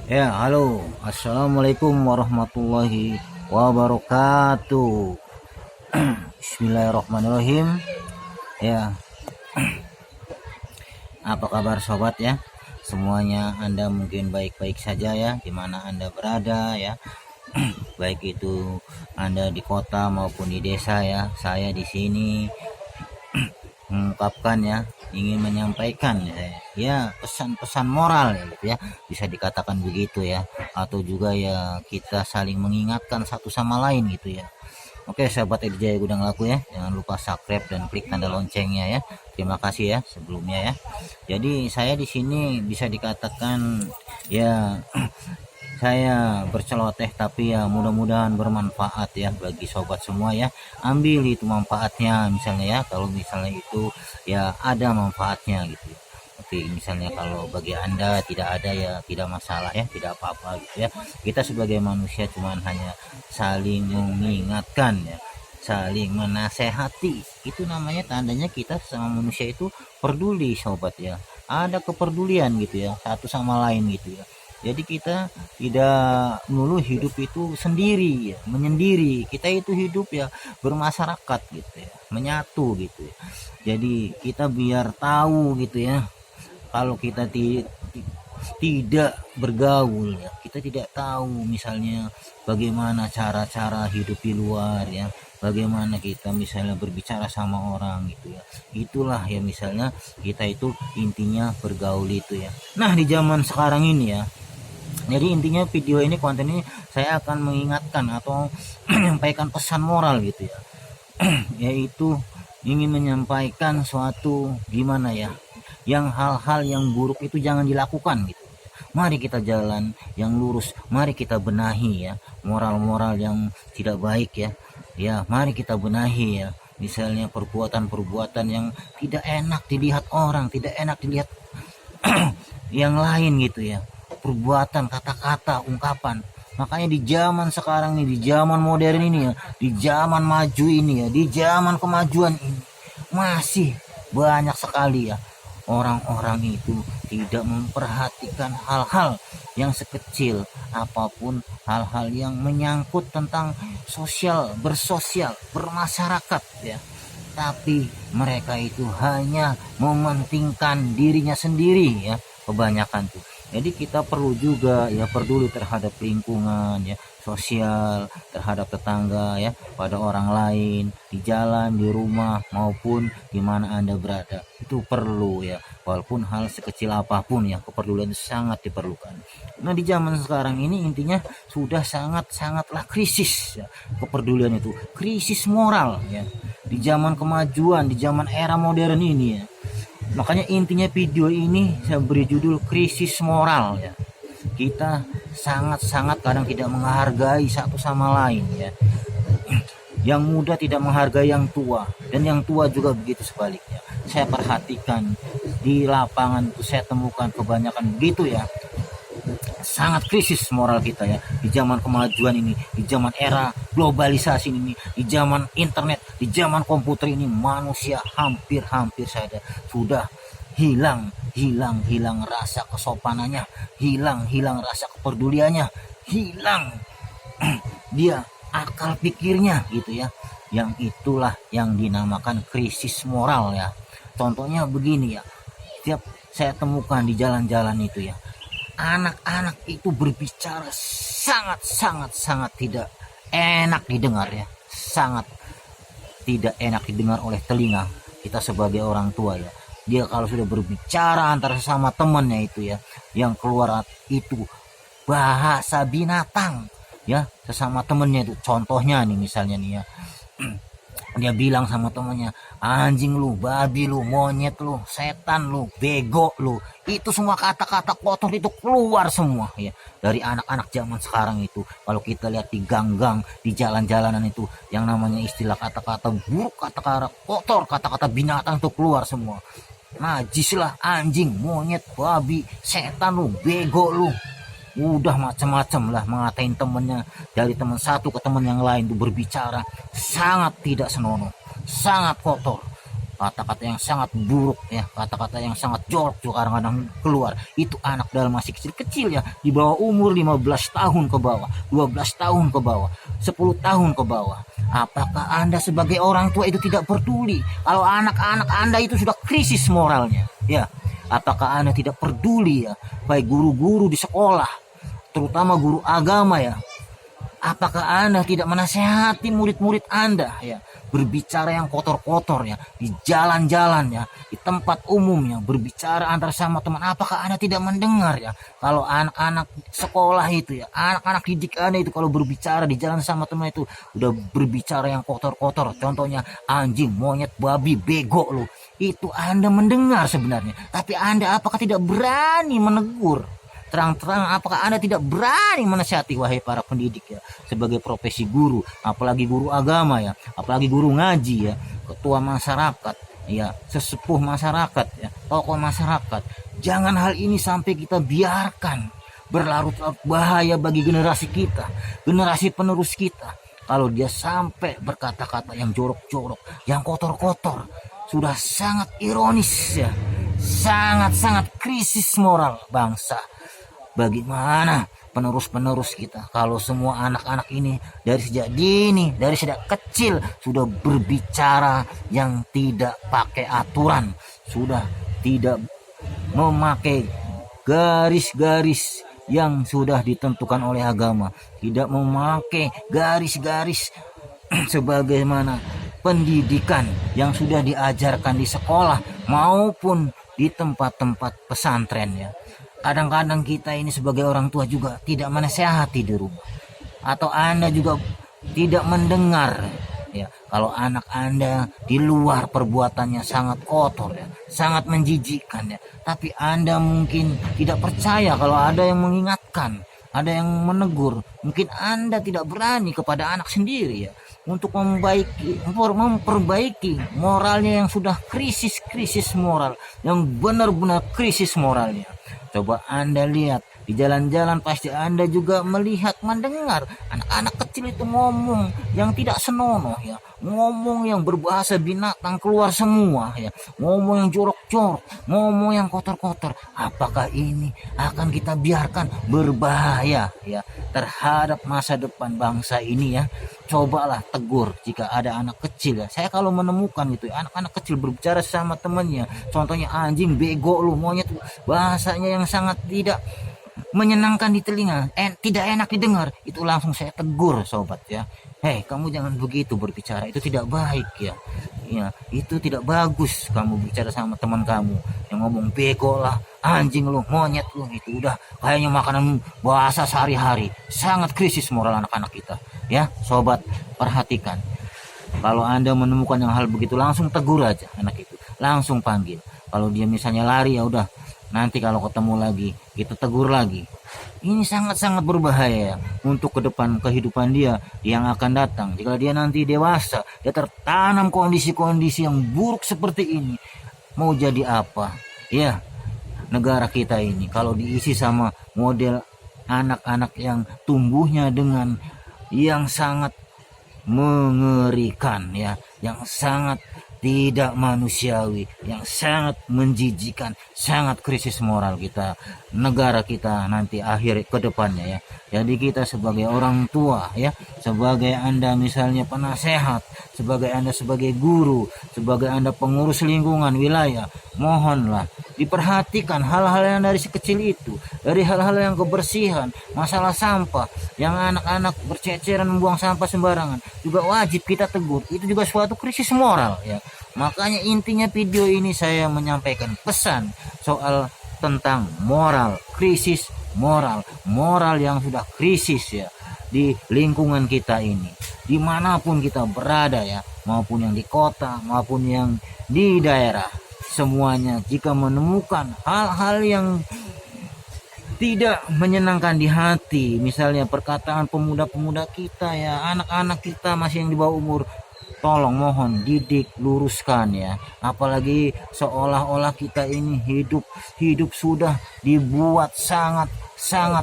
Ya, halo. Assalamualaikum warahmatullahi wabarakatuh. Bismillahirrahmanirrahim. Ya, apa kabar sobat ya? Semuanya Anda mungkin baik-baik saja ya, dimana Anda berada ya. Baik itu Anda di kota maupun di desa ya. Saya di sini mengungkapkan ya, ingin menyampaikan ya pesan-pesan moral ya gitu ya, bisa dikatakan begitu ya, atau juga ya kita saling mengingatkan satu sama lain gitu ya. Oke sahabat Edi Gudang Laku ya, jangan lupa subscribe dan klik tanda loncengnya ya. Terima kasih ya sebelumnya ya. Jadi saya di sini bisa dikatakan ya saya berceloteh, tapi ya mudah-mudahan bermanfaat ya bagi sobat semua ya. Ambil itu manfaatnya misalnya ya, kalau misalnya itu ya ada manfaatnya gitu ya. Oke, misalnya kalau bagi Anda tidak ada ya tidak masalah ya, tidak apa-apa gitu ya. Kita sebagai manusia cuman hanya saling mengingatkan ya, saling menasehati. Itu namanya tandanya kita sama manusia itu peduli sobat ya. Ada kepedulian gitu ya, satu sama lain gitu ya. Jadi kita tidak melulu hidup itu sendiri ya, menyendiri. Kita itu hidup ya bermasyarakat gitu ya, menyatu gitu ya. Jadi kita biar tahu gitu ya, kalau kita tidak bergaul ya, kita tidak tahu misalnya bagaimana cara-cara hidup di luar ya, bagaimana kita misalnya berbicara sama orang gitu ya. Itulah ya misalnya kita itu intinya bergaul itu ya. Nah di zaman sekarang ini ya, jadi intinya video ini, konten ini saya akan mengingatkan atau menyampaikan pesan moral gitu ya. Yaitu ingin menyampaikan suatu gimana ya, yang hal-hal yang buruk itu jangan dilakukan gitu. Mari kita jalan yang lurus, mari kita benahi ya moral-moral yang tidak baik ya. Ya, mari kita benahi ya. Misalnya perbuatan-perbuatan yang tidak enak dilihat orang, tidak enak dilihat yang lain gitu ya, perbuatan, kata-kata, ungkapan. Makanya di zaman sekarang ini, di zaman modern ini ya, di zaman maju ini ya, di zaman kemajuan ini, masih banyak sekali ya orang-orang itu tidak memperhatikan hal-hal yang sekecil apapun, hal-hal yang menyangkut tentang sosial, bersosial, bermasyarakat ya. Tapi mereka itu hanya mementingkan dirinya sendiri ya, kebanyakan tuh. Jadi kita perlu juga ya peduli terhadap lingkungan ya, sosial, terhadap tetangga ya, pada orang lain, di jalan, di rumah maupun di mana Anda berada. Itu perlu ya, walaupun hal sekecil apapun ya, kepedulian sangat diperlukan. Nah di zaman sekarang ini intinya sudah sangatlah krisis ya, kepedulian itu krisis moral ya, di zaman kemajuan, di zaman era modern ini ya. Makanya intinya video ini saya beri judul krisis moral ya. Kita sangat kadang tidak menghargai satu sama lain ya. Yang muda tidak menghargai yang tua, dan yang tua juga begitu sebaliknya. Saya perhatikan di lapangan itu, saya temukan kebanyakan begitu ya. Sangat krisis moral kita ya, di zaman kemajuan ini, di zaman era globalisasi ini, di zaman internet, di zaman komputer ini, manusia hampir saja sudah hilang rasa kesopanannya, hilang rasa kepeduliannya, hilang dia akal pikirnya gitu ya. Yang itulah yang dinamakan krisis moral ya. Contohnya begini ya, setiap saya temukan di jalan-jalan itu ya, anak-anak itu berbicara sangat tidak enak didengar ya, sangat tidak enak didengar oleh telinga kita sebagai orang tua ya. Dia kalau sudah berbicara antara sama temannya itu ya, yang keluar itu bahasa binatang ya, sesama temennya itu. Contohnya nih misalnya nih ya, dia bilang sama temannya, anjing lu, babi lu, monyet lu, setan lu, bego lu. Itu semua kata-kata kotor itu keluar semua ya dari anak-anak zaman sekarang itu. Kalau kita lihat di gang-gang, di jalan-jalanan itu, yang namanya istilah kata-kata buruk, kata-kata kotor, kata-kata binatang itu keluar semua. Najis lah, anjing, monyet, babi, setan lu, bego lu. Udah macam-macam lah mengatain temennya, dari teman satu ke teman yang lain tuh berbicara sangat tidak senonoh, sangat kotor. kata-kata yang sangat buruk ya, kata-kata yang sangat jorok juga kadang-kadang keluar. Itu anak dalam masih kecil-kecil ya, di bawah umur 15 tahun ke bawah, 12 tahun ke bawah, 10 tahun ke bawah. Apakah Anda sebagai orang tua itu tidak peduli kalau anak-anak Anda itu sudah krisis moralnya ya? Apakah Anda tidak peduli ya, baik guru-guru di sekolah, terutama guru agama ya? Apakah Anda tidak menasehati murid-murid Anda ya, berbicara yang kotor-kotor ya, di jalan-jalan ya, di tempat umum ya, berbicara antar sama teman? Apakah Anda tidak mendengar ya, kalau anak-anak sekolah itu ya, anak-anak didik Anda itu kalau berbicara di jalan sama teman itu udah berbicara yang kotor-kotor, contohnya anjing, monyet, babi, bego lo, itu Anda mendengar sebenarnya, tapi Anda apakah tidak berani menegur terang-terang? Apakah Anda tidak berani menasihati, wahai para pendidik ya, sebagai profesi guru, apalagi guru agama ya, apalagi guru ngaji ya, ketua masyarakat ya, sesepuh masyarakat ya, tokoh masyarakat? Jangan hal ini sampai kita biarkan berlarut-larut, bahaya bagi generasi kita, generasi penerus kita, kalau dia sampai berkata-kata yang jorok-jorok, yang kotor-kotor. Sudah sangat ironis ya, sangat-sangat krisis moral bangsa. Bagaimana penerus-penerus kita kalau semua anak-anak ini dari sejak dini, dari sejak kecil sudah berbicara yang tidak pakai aturan, sudah tidak memakai garis-garis yang sudah ditentukan oleh agama, tidak memakai garis-garis sebagaimana pendidikan yang sudah diajarkan di sekolah maupun di tempat-tempat pesantren ya. Kadang-kadang kita ini sebagai orang tua juga tidak menasehati di rumah, atau Anda juga tidak mendengar ya, kalau anak Anda di luar perbuatannya sangat kotor ya, sangat menjijikkan ya, tapi Anda mungkin tidak percaya kalau ada yang mengingatkan, ada yang menegur. Mungkin Anda tidak berani kepada anak sendiri ya, untuk memperbaiki moralnya yang sudah krisis moral, yang benar-benar krisis moralnya. Coba Anda lihat di jalan-jalan, pasti Anda juga melihat, mendengar anak-anak kecil itu ngomong yang tidak senonoh ya, ngomong yang berbahasa binatang keluar semua ya, ngomong yang jorok-jorok, ngomong yang kotor-kotor. Apakah ini akan kita biarkan? Berbahaya ya terhadap masa depan bangsa ini ya. Cobalah tegur jika ada anak kecil ya. Saya kalau menemukan gitu ya, anak-anak kecil berbicara sama temannya, contohnya anjing, bego lu, monyet, bahasanya yang sangat tidak menyenangkan di telinga, tidak enak didengar, itu langsung saya tegur sobat ya. Hei, kamu jangan begitu berbicara, itu tidak baik ya. Ya, itu tidak bagus kamu bicara sama teman kamu yang ngomong bego lah, anjing lu, monyet lu, itu udah kayaknya makanan bahasa sehari-hari. Sangat krisis moral anak-anak kita ya. Sobat, perhatikan, kalau Anda menemukan yang hal begitu, langsung tegur aja anak itu, langsung panggil. Kalau dia misalnya lari, ya udah, nanti kalau ketemu lagi kita tegur lagi. Ini sangat-sangat berbahaya ya, untuk ke depan kehidupan dia yang akan datang. Jika dia nanti dewasa, dia tertanam kondisi-kondisi yang buruk seperti ini, mau jadi apa ya negara kita ini kalau diisi sama model anak-anak yang tumbuhnya dengan yang sangat mengerikan ya, yang sangat tidak manusiawi, yang sangat menjijikan, sangat krisis moral kita, negara kita nanti akhir ke depannya ya. Jadi kita sebagai orang tua ya, sebagai Anda misalnya penasehat, sebagai Anda sebagai guru, sebagai Anda pengurus lingkungan wilayah, mohonlah diperhatikan hal-hal yang dari sekecil itu, dari hal-hal yang kebersihan, masalah sampah, yang anak-anak berceceran membuang sampah sembarangan, juga wajib kita tegur. Itu juga suatu krisis moral ya. Makanya intinya video ini saya menyampaikan pesan soal tentang moral, krisis moral yang sudah krisis ya di lingkungan kita ini, dimanapun kita berada ya, maupun yang di kota maupun yang di daerah. Semuanya jika menemukan hal-hal yang tidak menyenangkan di hati, misalnya perkataan pemuda-pemuda kita ya, anak-anak kita masih yang di bawah umur, tolong mohon didik, luruskan ya. Apalagi seolah-olah kita ini hidup sudah dibuat sangat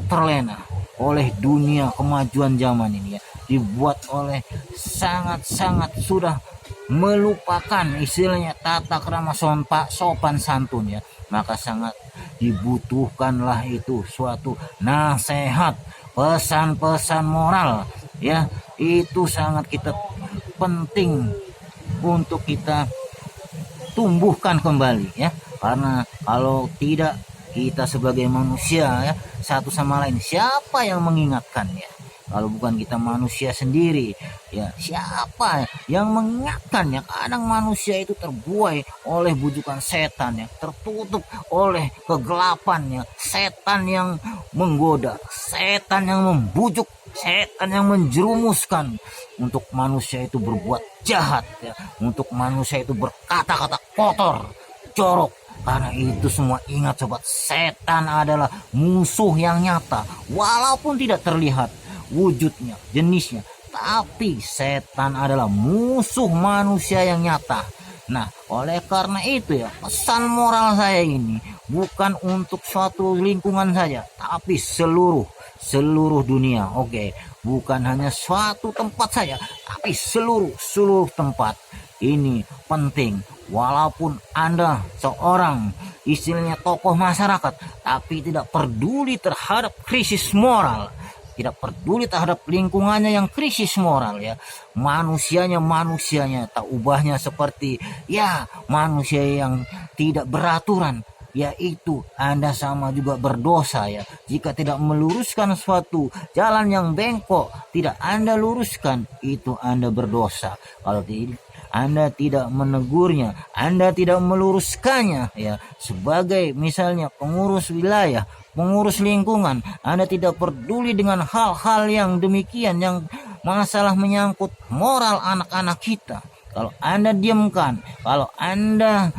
terlena oleh dunia kemajuan zaman ini ya, dibuat oleh sangat sudah melupakan istilahnya tata krama sopan santun ya, maka sangat dibutuhkanlah itu suatu nasihat, pesan-pesan moral ya, itu sangat kita penting untuk kita tumbuhkan kembali ya, karena kalau tidak kita sebagai manusia ya, satu sama lain siapa yang mengingatkan ya, kalau bukan kita manusia sendiri ya, siapa yang mengingatkan ya? Kadang manusia itu terbuai oleh bujukan setan ya, tertutup oleh kegelapan ya, setan yang menggoda, setan yang membujuk, setan yang menjerumuskan untuk manusia itu berbuat jahat ya, untuk manusia itu berkata-kata kotor, jorok. Karena itu semua ingat sobat, setan adalah musuh yang nyata walaupun tidak terlihat wujudnya, jenisnya, tapi setan adalah musuh manusia yang nyata. Nah, oleh karena itu ya, pesan moral saya ini bukan untuk suatu lingkungan saja, tapi seluruh dunia. Oke, bukan hanya suatu tempat saja, tapi seluruh tempat. Ini penting, walaupun Anda seorang istilahnya tokoh masyarakat, tapi tidak peduli terhadap krisis moral, tidak peduli terhadap lingkungannya yang krisis moral ya, manusianya tak ubahnya seperti ya manusia yang tidak beraturan, yaitu Anda sama juga berdosa ya. Jika tidak meluruskan suatu jalan yang bengkok, tidak Anda luruskan, itu Anda berdosa. Kalau Anda tidak menegurnya, Anda tidak meluruskannya ya, sebagai misalnya pengurus wilayah, pengurus lingkungan, Anda tidak peduli dengan hal-hal yang demikian, yang masalah menyangkut moral anak-anak kita. Kalau Anda diamkan, kalau Anda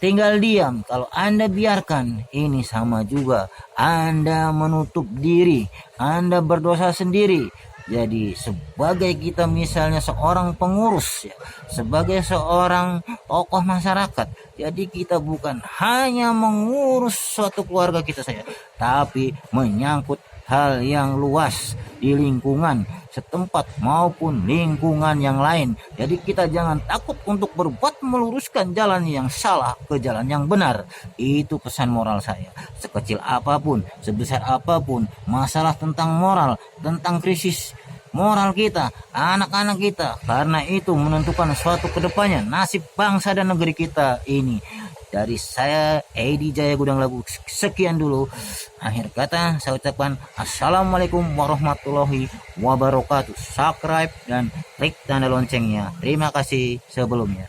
tinggal diam, kalau Anda biarkan, ini sama juga Anda menutup diri, Anda berdosa sendiri. Jadi sebagai kita misalnya seorang pengurus ya, sebagai seorang tokoh masyarakat, jadi kita bukan hanya mengurus suatu keluarga kita saja, tapi menyangkut hal yang luas di lingkungan setempat maupun lingkungan yang lain. Jadi kita jangan takut untuk berbuat meluruskan jalan yang salah ke jalan yang benar. Itu pesan moral saya. Sekecil apapun, sebesar apapun masalah tentang moral, tentang krisis moral kita, anak-anak kita, karena itu menentukan suatu kedepannya nasib bangsa dan negeri kita ini. Dari saya Edi Jaya Gudang Labu, sekian dulu. Akhir kata saya ucapkan assalamualaikum warahmatullahi wabarakatuh. Subscribe dan klik tanda loncengnya. Terima kasih sebelumnya.